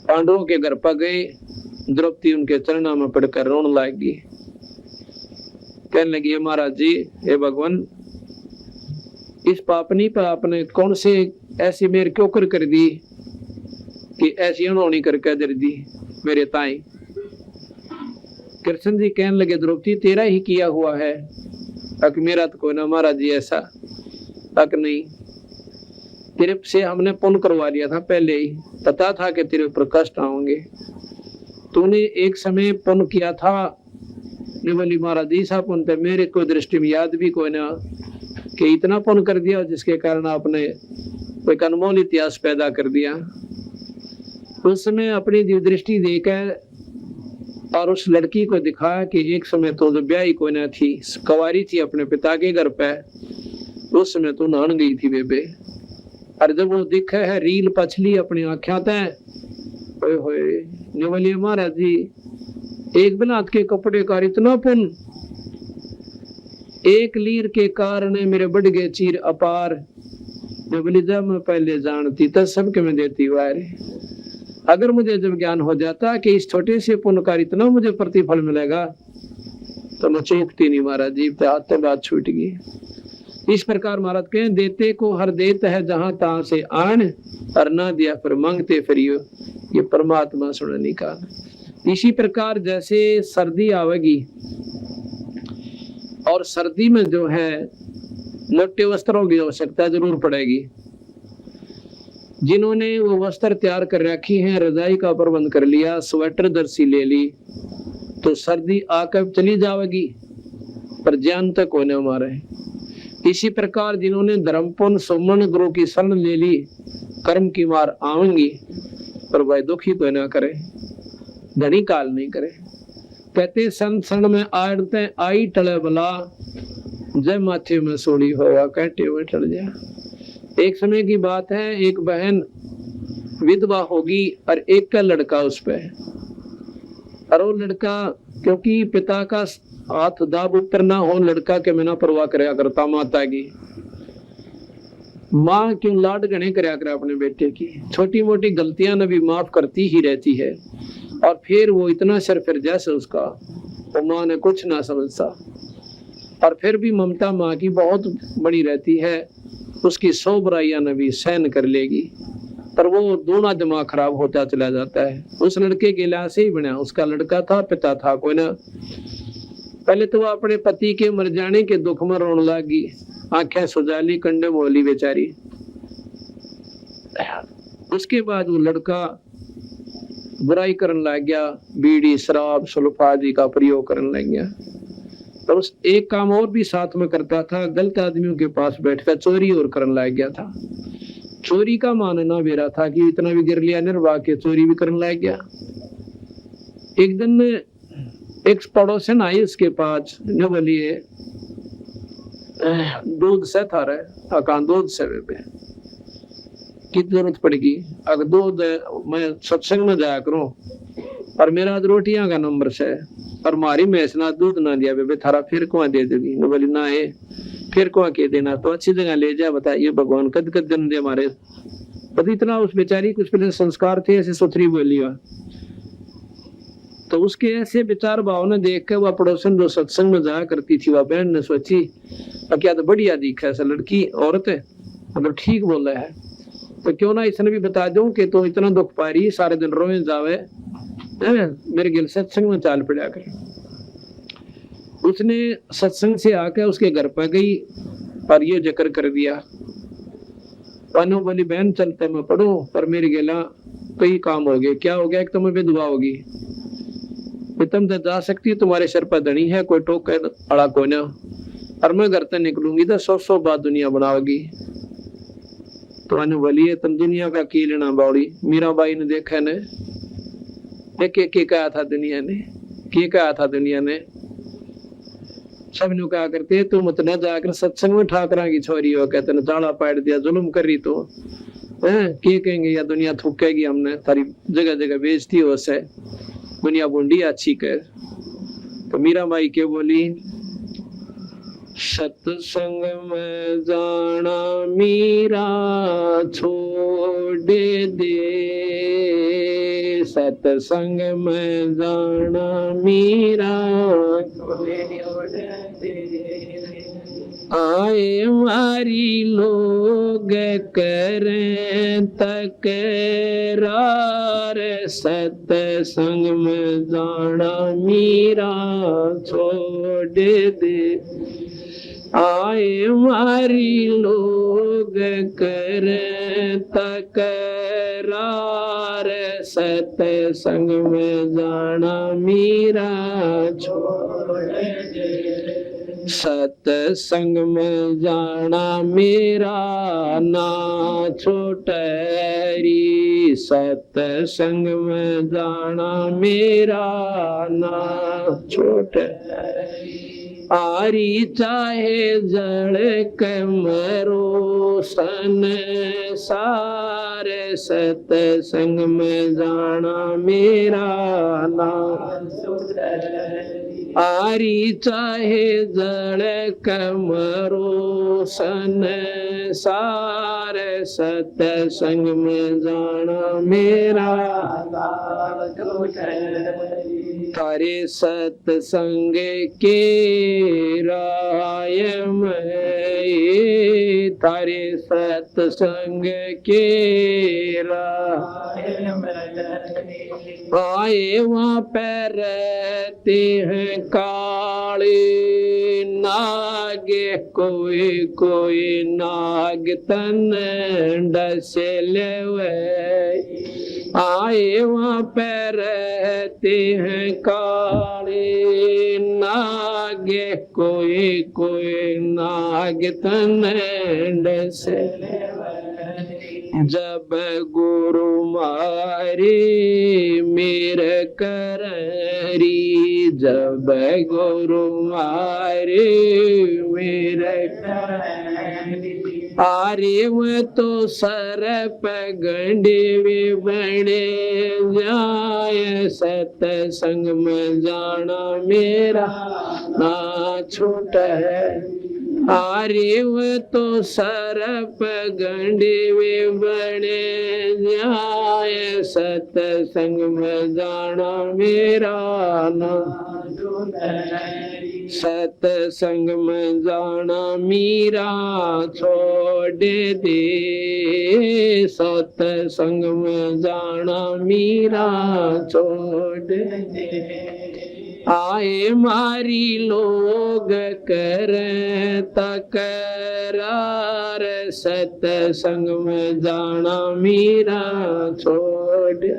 पांडवों के घर पर गए। द्रौपदी उनके चरणों में पड़कर रोने लगी, कहने लगी महाराज जी, हे भगवान, इस पापनी पर आपने कौन से ऐसी मेरे क्यों कर दी कि ऐसी अनहोनी करके दे दी मेरे ताई। कृष्ण जी कहने लगे द्रौपदी तेरा ही किया हुआ है, अक मेरा तो कोई ना महाराज जी ऐसा, अक नहीं, तेरे से हमने पुण्य करवा लिया था पहले ही, पता था कि तेरे ऊपर कष्ट आएंगे। तूने एक समय पुण्य किया था, बोली महाराज जी सा पुण्य तो मेरे को दृष्टि में याद भी कोई ना कि इतना पुण्य कर दिया जिसके कारण आपने एक अनमोल इतिहास पैदा कर दिया। उसने अपनी दिव्यदृष्टि देकर और उस लड़की को दिखाया कि एक समय तो जो ब्याही कोई न थी, कुंवारी थी अपने पिता के घर पे, उस समय तो नहान गई थी बेबे। और जब वो दिखा है रील पछली अपनी आँखें तय, बोलिए महाराज जी एक बिलात के कपड़े का इतना पुन, एक लीर के कारण मेरे बढ़ गए चीर अपार। बोली जब मैं पहले जानती तब सबके मैं देती वारे। अगर मुझे जब ज्ञान हो जाता कि इस छोटे से पुण्य का इतना मुझे प्रतिफल मिलेगा तो मैं चूकती नहीं महाराज जी, हाथ बात छूट गई। इस प्रकार महाराज कहे देते को हर देत है जहां तहां से आन, और ना दिया फिर मांगते फिरियो, ये परमात्मा सुनने का। इसी प्रकार जैसे सर्दी आवेगी और सर्दी में जो है मोटे वस्त्रों की आवश्यकता जरूर पड़ेगी। जिन्होंने वो वस्त्र तैयार कर रखी हैं, रजाई का प्रबंध कर लिया, स्वेटर दर्सी ले ली, तो सर्दी आकर चली जाएगी पर ज्ञान तक होने हमारे। इसी प्रकार जिन्होंने धर्मपुन सुमन गुरु की शरण ले ली, कर्म की मार आवेंगी पर वह दुखी तो न करे, धनी काल नहीं करे। कहते संत शरण में आड़ते आई टले बला, जय माथे में सोड़ी होगा कहते हुए टल जा। एक समय की बात है, एक बहन विधवा होगी और एक का लड़का उस पे, और वो लड़का क्योंकि पिता का हाथ दाब ऊपर ना हो, लड़का के मैं ना परवाह कराया करता माता की। माँ क्यों लाड गणे कराया करे अपने बेटे की, छोटी मोटी गलतियां न भी माफ करती ही रहती है। और फिर वो इतना सर फिर जैसे उसका, वो माँ ने कुछ ना समझता, और फिर भी ममता माँ की बहुत बड़ी रहती है, उसकी 100 बुराइयां न भी सहन कर लेगी, पर वो दोनों दिमाग खराब होता चला जाता है। उस लड़के के लिहाज से ही बना, उसका लड़का था, पिता था कोई ना। पहले तो वो अपने पति के मर जाने के दुख में रोने लगी, आंखें सुजाली, कंडे मोली बेचारी। उसके बाद वो लड़का बुराई करने लग गया, बीड़ी शराब सुल्फा आदि का प्रयोग करने लग गया। तो उस एक काम और भी साथ में करता था, गलत आदमियों के पास बैठकर चोरी और करने लग गया था। चोरी का मानना मेरा था कि इतना भी गिर लिया निर्वाह के चोरी भी करने लग गया। एक दिन एक पड़ोसन आई उसके पास, जो बोलिए दूध से था रहे अकान दूध से पे की जरूरत पड़ेगी, अगर दूध मैं सत्संग में जाया करूं और मेरा रोटियां का नंबर से और मारी मैस ना दूध ना दिया बेबे थारा फिर कुआ दे देगी। न बोली ना है फिर कुआ के देना, तो अच्छी जगह ले जा, बताइए भगवान कद कद जन्म दे हमारे। पता इतना उस बेचारी कुछ पहले संस्कार थे, ऐसे सुथरी बोली। तो उसके ऐसे विचार भावना देख कर वह पड़ोसन जो सत्संग में जाया करती थी, वह बहन ने सोची क्या तो बढ़िया दिखा ऐसा लड़की औरत है, मतलब ठीक बोल रहा है, तो क्यों ना इसने भी बता दूं कि तो इतना दुख पा रही, सारे दिन रोए जावे, मेरे गिल सत्संग में चाल पड़ा कर। उसने सत्संग से आकर उसके घर पर गई और ये जिक्र कर दिया। पानो बोली बहन चलते मैं पढ़ू, पर मेरे गिला कई काम हो गए। क्या हो गया? एक तो मैं विधवा होगी, तुम तो जा सकती, तुम्हारे सर पर धनी है, कोई टोक अड़ा को ना, और मैं घर से निकलूंगी तो 100 बात दुनिया बनाओगी। तो अनु बोलिए तुम दुनिया का की लेना बाउड़ी। मीराबाई ने देखा ने के कहा था दुनिया ने, के कहा था दुनिया ने, सब नु कहा करते तुम मत न जाकर सत्संग में ठाकरा की छोरी हो, कहते न जाड़ा पाड़ दिया, जुल्म कर रही तो के कहेंगे या दुनिया थूकेगी, हमने तारी जगह जगह बेचती हो से दुनिया बुंडी अच्छी कर। तो मीराबाई के बोली सत्संग में जाना मीरा छोड़ दे, सत्संग में जाना मीरा आए मारी लोग करें तकरार, सत्संग में जाना मीरा छोड़ दे, आए मारी लोग करें तकरार, सतसंग में जाना मीरा छोड़ दे, सतसंग में जाना मेरा ना छोटरी, सतसंग में जाना मेरा ना छोटरी। आरी चाहे जड़ कमरो सन सारे, सतसंग में जाना मेरा नाम। आरी चाहे जड़ कमरो सन सारे, सतसंग में जाना मेरा थारे सतसंग के राय में, थारे सतसंग के राय आए वहाँ पर रहते हैं काले नागे, कोई कोई नाग तन डसे लेवे, आए वहाँ पर रहते हैं काले नागे, कोई कोई नाग तन डसे जब गुरु मारे मेरे कररी, जब गुरु मारे मेरे कररी, आरे वो तो सरप गंडे वे बने जाए, सतसंग में जाना मेरा ना छोटा है। आरे वो तो सरप गंडे वे बने जाए, सतसंग में जाना मेरा ना, सतसंग में जाना मीरा छोड़ दे, सतसंग में जाना मीरा छोड़ दे। आए मारी लोग कर तकरार, सतसंग में जाना मीरा छोड़ दे।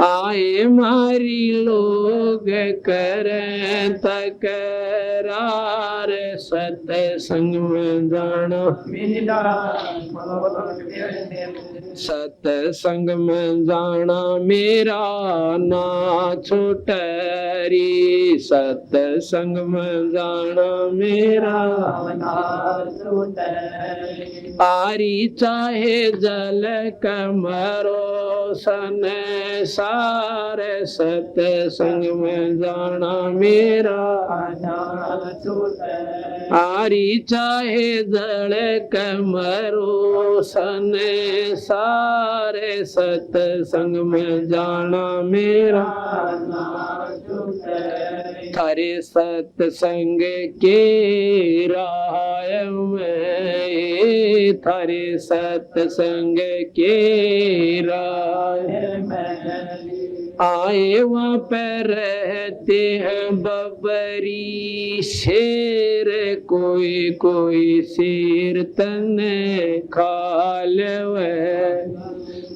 आए मारी लोग कर तकरार, सतसंग में जाना सतसंग में जाना मेरा ना छोटरी, सतसंग में जाना मेरा ना छोटरी। आरी चाहे जल कमरो सन सारे, सतसंग में जाना मेरा ना छोटरी। आरी चाहे जल कमरो सन सारे, सतसंग में जाना मेरा थारे सतसंग के राय में, थारे सतसंग के राय में आए वहाँ पर रहते हैं बबरी शेर, कोई कोई शेर तन खा लेवे।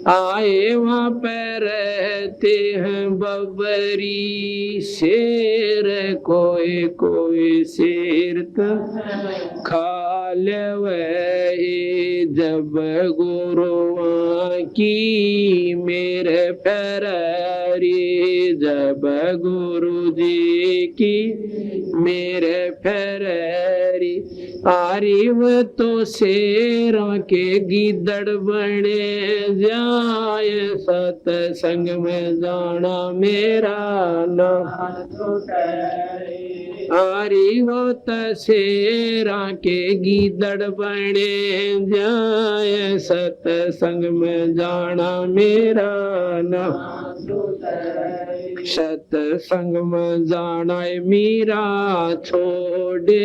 आए वहाँ पर रहते हैं बबरी शेर, कोई कोई शेर तन खा लेवे। जब गुरुआ की मेरे फरारी, जब गुरु जी की मेरे फरारी, आरिव तो शेरों के गिदड़ बने जाए, सतसंग में जाना मेरा नाम। आरिव तो शेरों के गिदड़ बने जाए, सतसंग में जाना मेरा नाम। सत्संग में जाना मीरा छोड़ दे,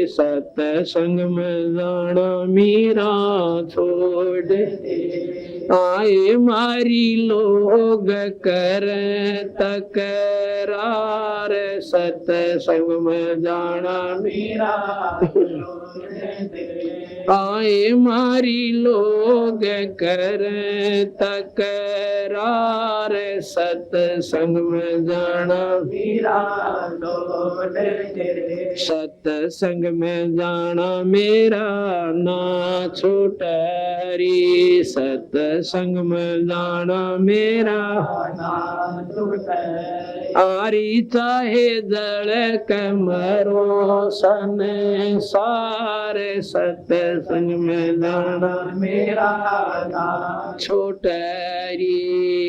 सत्संग में जाना मीरा छोड़ दे। आए मारी लोग कर तकरार, सत्संग में जाना मीरा आए मारी लोग कर तकरार, सत्संग में जाना मीरा सत्संग में जाना मेरा ना छूटरी, सत्संग में जाना मेरा आरी चाहे जल कमरो सन सारे, सत्संग में जाना मेरा छोटरी।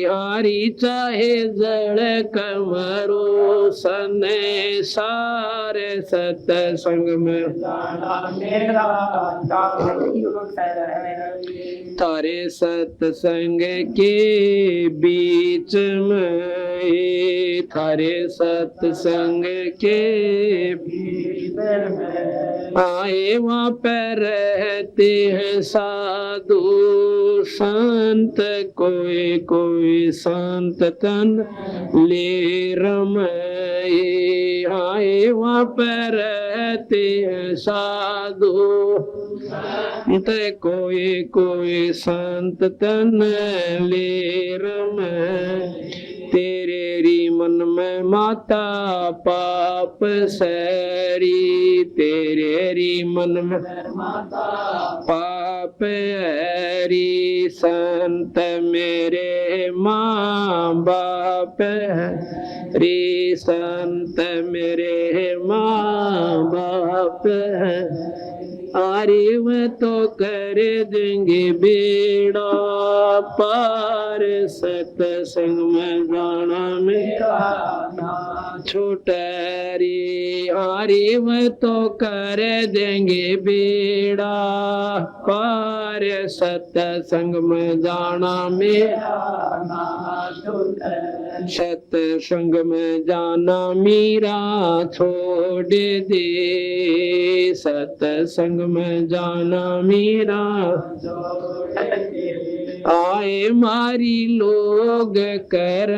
आरी चाहे जल कमरो सन सारे, सत्संग में जाना मेरा तारे सत्संग के बीच में, थारे सत्संग के बीच में आए वहाँ पर रहते हैं साधु संत, कोई कोई संत तन ले रमाए। आए वहाँ पर रहते हैं साधु कोई कोई संत तन ले रमाए। तेरे री मन में माता पाप सरी, तेरे री मन में माता पाप हरी, संत मेरे माँ बाप री, संत मेरे माँ बाप आरे वह तो कर देंगे बेड़ा पार, सत्संग में जाना मेरा ना छोटरी। आरे वह तो कर देंगे बेड़ा पार, सत्संग में जाना मेरा ना छोटरी। सत्संग में जाना मीरा छोड़ दे, सत्संग में जाना मीरा आए मारी लोग कर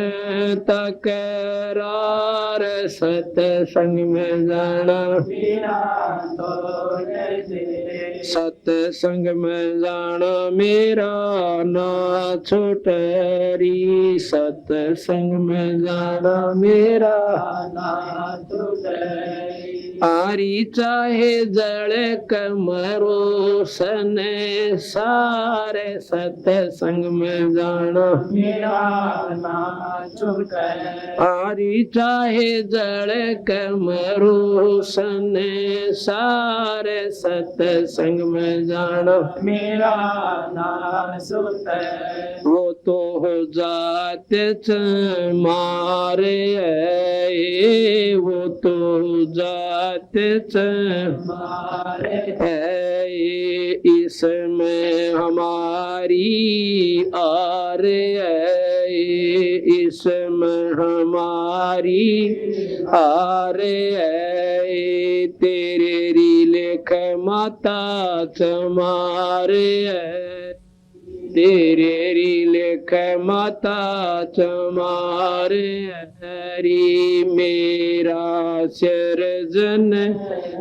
तकरार, सत्संग में जाना सत्संग में जाना मेरा ना छोटरी, सत्संग में जाना मेरा ना छोटरी। आरी चाहे जड़ कमरो सन सारे, सत्संग में जाना मेरा ना छोटरी। आरी चाहे जड़ कमरो सन सारे, सत्संग में जाना मेरा ना छोटरी। वो तो हो जाते मारे है, वो तो जाते मारे है, इसमें हमारी आर है, इसमें हमारी आर है। तेरे री लेख माता चमारे है, तेरे री लेख माता चमारे हरी। मेरा सिरजन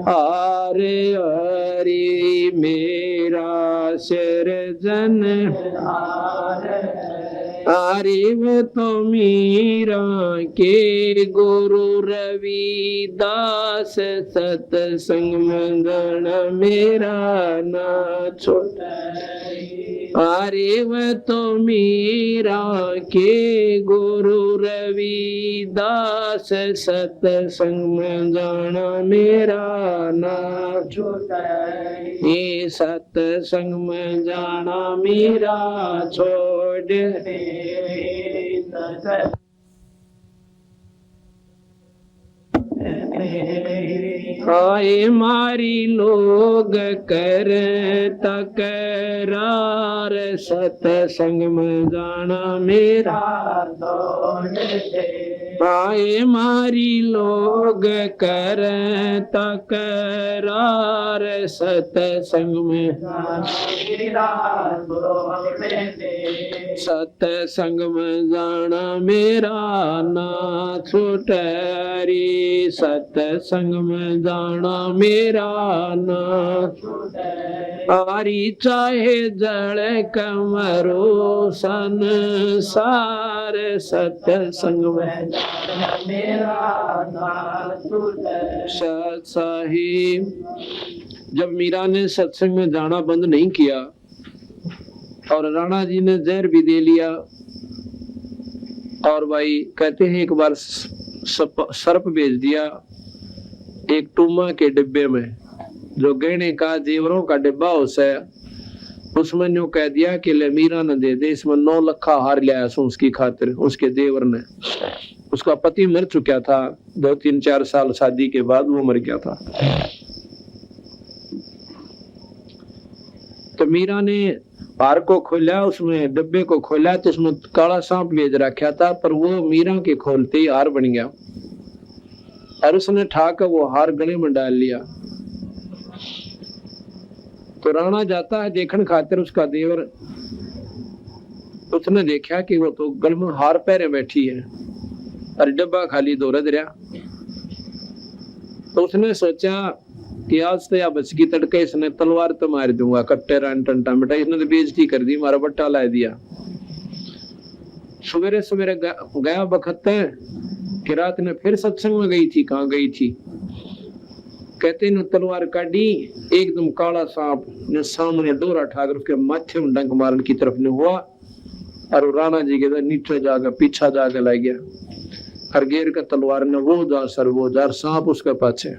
आरे हरी, मेरा सिरजन आरिव तो मीरा के गुरु रविदास, सत्संग मंगण मेरा ना छोटा। आरिव तो मीरा के गुरु रविदास, सत्संग मंगण मेरा ना छोटा। ये सत्संग में जाना मेरा छोड़ दे। आए मारी लोग कर तकरार सतसंग में जाना मेरा आए मारी लोग कर तकरार सतसंग में सतसंग में जाना मेरा ना छूटरी सतसंग में जाना मेरा ना आरी चाहे जल कमरो संसार सतसंग में साहिब। जब मीरा ने सत्संग में जाना बंद नहीं किया और राणा जी ने जहर भी दे लिया और भाई कहते हैं एक बार सर्प भेज दिया एक टूमा के डिब्बे में जो गहने का जेवरों का डिब्बा होता है उसमें न्यू कह दिया कि ले मीरा न दे दे इसमें 9 लखा हार लिया उसकी खातिर। उसके देवर ने उसका पति मर चुका था 2-3-4 साल शादी के बाद वो मर गया था। तो मीरा ने हार को खोला उसमें डिब्बे को खोला तो उसमें काला सांप भेज रखा था पर वो मीरा के खोलते ही हार बन गया और उसने ठाकर वो हार गले में डाल लिया। तो राणा जाता है देखने खातिर उसका देवर उसने देखा कि वो तो गल में हार पहरे बैठी है और डब्बा खाली दौड़द रहा। तो उसने सोचा कि आज तो या बच की तड़के इसने तलवार तो मार दूंगा कट्टे रान टंटा बेटा इसने तो बेइज्जती कर दी मारा बट्टा ला दिया। सवेरे सवेरे गया बखत कि रात ने फिर सत्संग में गई थी। कहाँ गई थी कहते न तलवार काटी एकदम काला सांप ने सामने डोरा ठाकर उसके माथे में डंक मारने की तरफ ने हुआ और राणा जी के नीचे जाकर पीछा जाकर लग गया और गेर का तलवार ने वो जार सांप उसके पाछे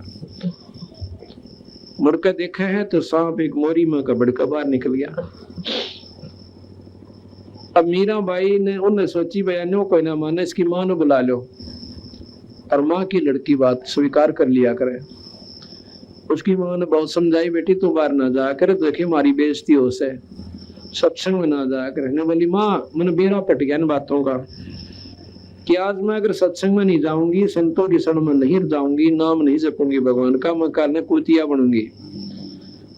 मुड़कर देखा है तो सांप एक मोरी में का बड़का बाहर निकल गया। अब मीरा बाई ने उन्हें सोची बयानों कोई ना माने इसकी मां ने बुला लो और माँ की लड़की बात स्वीकार कर लिया करे। उसकी माँ ने बहुत समझाई बेटी तू बाहर ना जा कर देखे हमारी बेइज्जती हो से सत्संग में ना जा कर। बोली माँ मैंने बेरा पट गया इन बातों का कि आज मैं अगर सत्संग में नहीं जाऊंगी संतों की शरण में नहीं जाऊंगी नाम नहीं जपूंगी भगवान का मैं कल कुतिया बनूंगी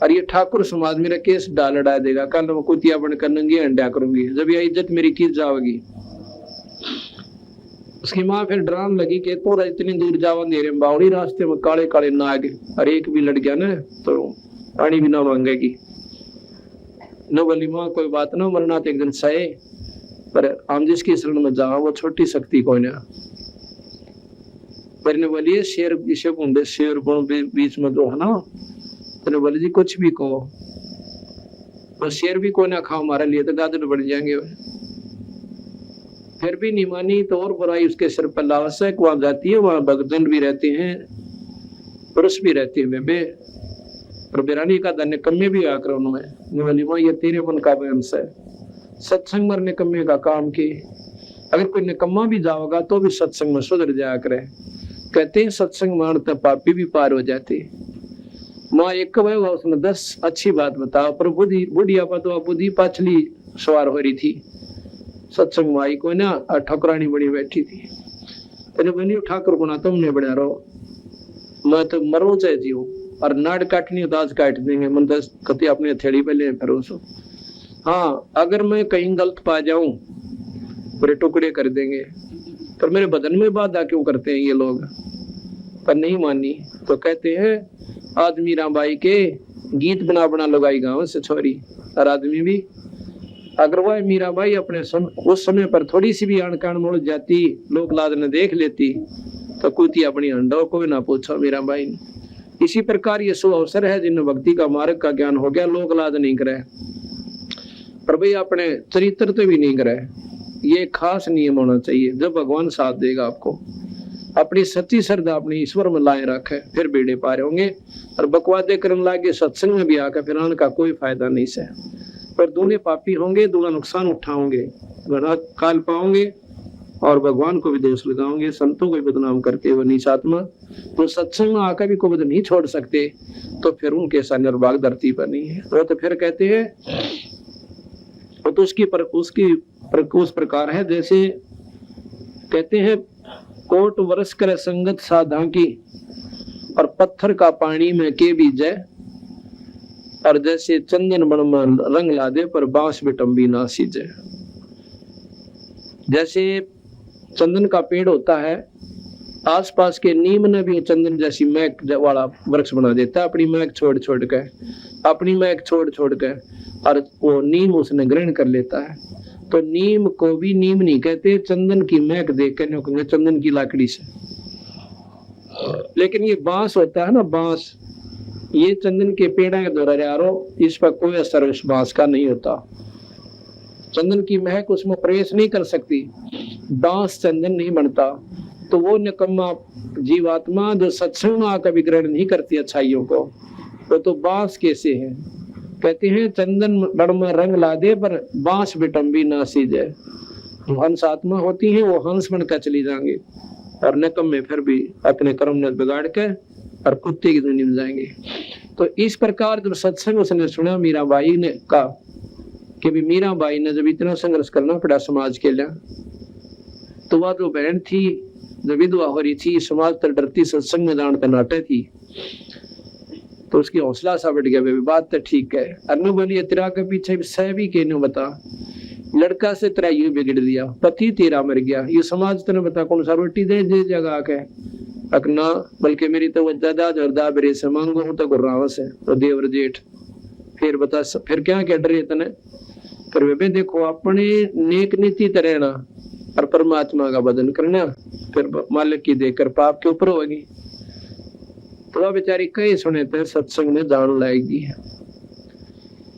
और ये ठाकुर समाज मेरा केस डाल देगा कल मैं कुतिया बनकर नंगी अंडा करूंगी जब ये इज्जत मेरी की जाएगी। उसकी माँ फिर डरान लगी कि तो इतनी दूर जावा अंधेरे में बावड़ी रास्ते में काले काले नाग और एक भी लड़ गया ना तो पानी भी ना मांगेगी न। बोली माँ कोई बात ना मरना तो एक दिन सहे पर हम जिसकी शरण में जाओ वो छोटी शक्ति कोई ना। पर ने बोलिए शेर जिसे कुंडे शेर बीच में जो है ना तो बोले जी कुछ भी कहो बस शेर भी कोई ना खाओ हमारे लिए तो गाजर बढ़ जाएंगे। फिर भी नहीं मानी तो और बुराई उसके सिर पर लावसक वहां जाती है वहां भगदंड भी रहते हैं पुरुष भी रहते हैं बेबे और बिरानी का धन्य कम्मे भी आकर उन्होंने बोली माँ ये तेरे मन का बयान है सत्संग में निकम्मे का काम की अगर कोई निकम्मा भी जाओगा तो भी सत्संग में सुधर जाया करे। कहते हैं सत्संग मानते पापी भी पार हो जाते। माँ एक हुआ उसने 10 अच्छी बात बताओ पर बुढ़िया पर तो बुद्धि पाछली सवार हो रही थी सत्संग में आई कोई ना ठकुरानी बड़ी बैठी थी तेने बनी ठाकुर गुना तुमने बना रहो मैं तो मरो चाहे जीव और नाड़ काटनी तो आज काट देंगे मन तो कति अपने हथेली पे ले फिर उसो। हाँ अगर मैं कहीं गलत पा जाऊं पूरे टुकड़े कर देंगे पर मेरे बदन में बाधा क्यों करते हैं ये लोग। पर नहीं मानी तो कहते हैं आज मीरा बाई के गीत बना बना लगाई गाँव से छोरी और आदमी भी अगर वह मीरा बाई अपने उस समय पर थोड़ी सी भी अणकान मुड़ जाती लोक लाद ने देख लेती तो कुती अपनी अंडो को ना पूछो मीरा बाई ने। इसी प्रकार ये शुभ अवसर है जिन्हें भक्ति का मार्ग का ज्ञान हो गया लोक लाद नहीं करे पर भाई अपने चरित्र तो भी नहीं करे। ये खास नियम होना चाहिए जब भगवान साथ देगा आपको अपनी सच्ची श्रद्धा अपनी ईश्वर में लाए रखे फिर बेड़े पार होंगे और बकवादे करने लागे सत्संग में भी आकर फिर आने का कोई फायदा नहीं से पर दूल्हे पापी होंगे दूल्हा नुकसान उठाओगे घना काल पाओगे और भगवान को भी दोष लगाओगे, संतों को भी बदनाम करते हो नीचात्मा, तो सत्संग में आकर भी को नहीं छोड़ सकते, तो फिर उनके साथ निर्भाग धरती पर नहीं है। तो फिर कहते हैं तो उस प्रकार है जैसे कहते हैं कोट वर्ष कर संगत साधा की और पत्थर का पानी में के बीजे, और जैसे चंदन बन में रंग ला दे पर बांस बिटम्बी ना सीजे। जैसे चंदन का पेड़ होता है, आसपास के नीम ने भी चंदन जैसी महक वाला वृक्ष बना देता है, अपनी महक छोड़ छोड़ के और वो नीम उसने ग्रहण कर लेता है। तो नीम को भी नीम नहीं कहते, चंदन की महक देख कर कहेंगे चंदन की लाकड़ी से। लेकिन ये बांस होता है ना, बांस, ये चंदन के पेड़ के द्वारा यारो, इस पर कोई असर उस बांस का नहीं होता, चंदन की महक उसमें प्रवेश नहीं कर सकती, बांस चंदन नहीं बनता। तो वो निकम्मा जीवात्मा जो सत्संग में आकर भी ग्रहण नहीं करती अच्छाइयों को, तो बांस कैसे है? कहते हैं चंदन बड़ में रंग ला दे पर बांस बिटम्बी ना सीजे। हंस आत्मा होती है, वो हंस बनकर चली जाएंगे और निकम में फिर भी अपने कर्म ने बिगाड़ के और कुत्ते की दुनिया में जाएंगे। तो इस प्रकार जब सत्संग उसने सुना मीराबाई ने कहा कि भी मीराबाई ने जब इतना संघर्ष करना पड़ा समाज के लिए, तो वह जो बहन थी जो विधवा हो रही थी, समाज तर डरती, सत्संग में जान नाटे थी, तो उसकी हौसला सा बढ़ गया, बात तो ठीक है। अनु बोली तेरा के पीछे सह भी कहने बता, लड़का से तेरा यू बिगड़ दिया, पति तेरा मर गया, ये समाज तेने बता कौन सा रोटी दे जगह के अकना, बल्कि मेरी तो दादा जोरदा बरे से मांगो हूं तो गुर्राव से तो देवर जेठ, फिर बता फिर क्या कह डरे तने। पर वे देखो अपने नेक नीति तरहना और परमात्मा का बदन करना, फिर मालिक की देकर पाप के ऊपर होगी। तो बेचारी कई सुने थे सत्संग में जान लाएगी,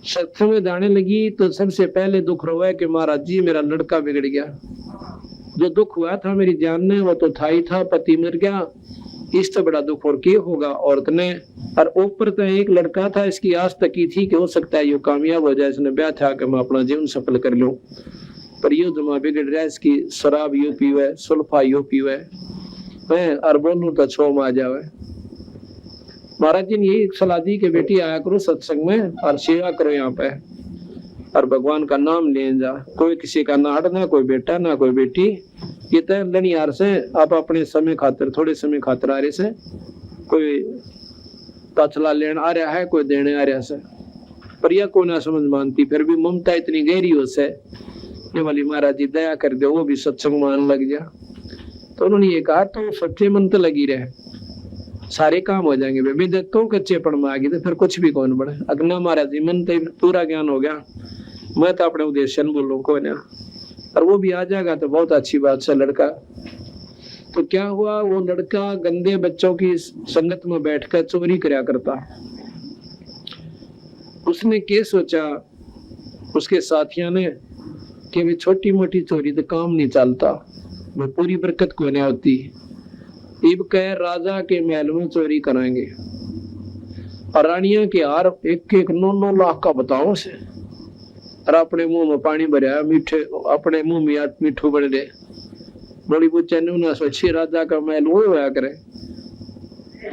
सत्संग में जाने लगी तो सबसे पहले दुख रोया कि महाराज जी मेरा लड़का बिगड़ गया। जो दुख हुआ था मेरी जान ने वो तो था ही था, पति मर गया, इससे बड़ा दुख और क्या होगा औरत ने। और ऊपर तो एक लड़का था, इसकी आस तक की थी कि हो सकता है ये कामयाब हो जाए, इसने ब्याह था कि मैं अपना जीवन सफल कर लूं, पर ये जमा बिगड़ रहा है, इसकी शराब यो पीवे, सुल्फा यो पीवे, और बोलूं तो छोम आ जावे। महाराज जी ने यही सलाह दी कि बेटी आया करो सत्संग में और सेवा करो यहाँ पे, और भगवान का नाम ले जा, कोई किसी का ना हटना, कोई बेटा ना कोई बेटी, ये तो लनियार से आप अपने समय खातिर, थोड़े समय खातिर आ रहे से, कोई ताचला लेने आ रहा है, कोई देने आ रहा से, पर यह को ना समझ मानती, फिर भी ममता इतनी गहरी हो से ये वाली महाराज जी दया कर दो, वो भी सत्संग मान लग जा। तो उन्होंने ये कहा तो सच्चे मन तो लगी रहे, सारे काम हो जाएंगे। बेबी तो कच्चे पड़ में आ गई तो फिर कुछ भी कौन बढ़े। अगना महाराज जी मन तो पूरा ज्ञान हो गया, मैं तो अपने उद्देश्य बोलूं को ना, और वो भी आ जाएगा तो बहुत अच्छी बात से लड़का। तो क्या हुआ, वो लड़का गंदे बच्चों की संगत में बैठकर चोरी करया करता। उसने क्या सोचा उसके साथियों ने कि भी छोटी मोटी चोरी तो काम नहीं चलता, वो पूरी बरकत को नहीं होती, इब कह राजा के महल में चोरी कराएंगे और रानिया के हार 1-1 लाख का बताओ से, और अपने मुंह में पानी भरा, मीठे अपने मुंह में मीठू बन दे, बड़ी बुच्चे ने सोची राजा का महल वो होया करे,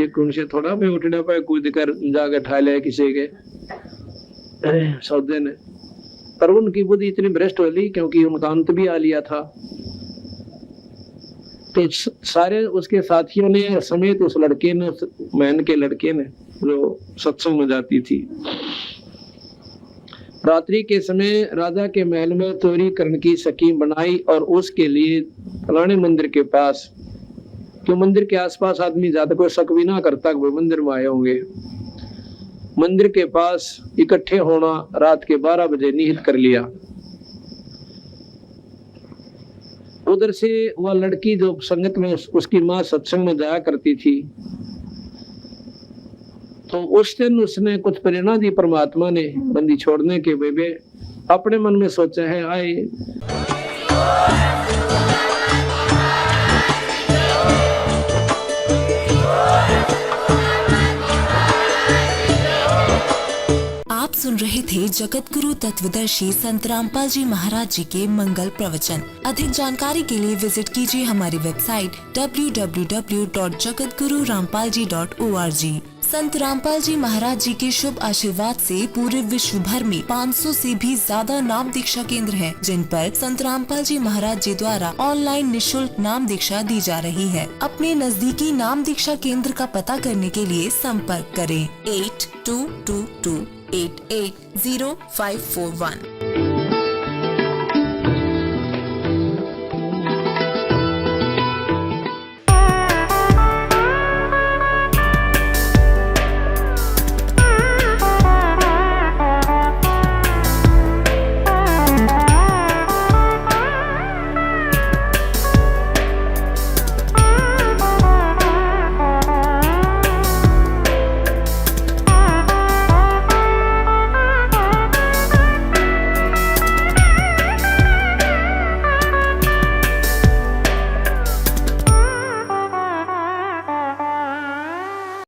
एक उनसे थोड़ा मैं उठने पाए कूद कर जाकर ठा ले किसी के सौदे ने। पर उनकी बुद्धि इतनी भ्रष्ट हो ली क्योंकि उनका अंत भी आ लिया था। तो सारे उसके साथियों ने समेत उस लड़के ने, मैन के लड़के ने जो सत्संग में जाती थी, रात्रि के समय राजा के महल में चोरी करने की स्कीम बनाई और उसके लिए रानी मंदिर के पास, क्यों मंदिर के आसपास आदमी ज्यादा कोई शक भी ना करता वो मंदिर में आए होंगे, मंदिर के पास इकट्ठे होना रात के 12 बजे निहित कर लिया। उधर से वह लड़की जो संगत में उसकी माँ सत्संग में जाया करती थी, तो उस दिन उसने कुछ प्रेरणा दी परमात्मा ने बंदी छोड़ने के बेबे, अपने मन में सोचा है आए आप सुन रहे थे जगत गुरु तत्वदर्शी संत रामपाल जी महाराज जी के मंगल प्रवचन। अधिक जानकारी के लिए विजिट कीजिए हमारी वेबसाइट www.jagatgururampalji.org। संत रामपाल जी महाराज जी के शुभ आशीर्वाद से पूरे विश्व भर में 500 से भी ज्यादा नाम दीक्षा केंद्र हैं, जिन पर संत रामपाल जी महाराज जी द्वारा ऑनलाइन निशुल्क नाम दीक्षा दी जा रही है। अपने नजदीकी नाम दीक्षा केंद्र का पता करने के लिए संपर्क करें 8222880541।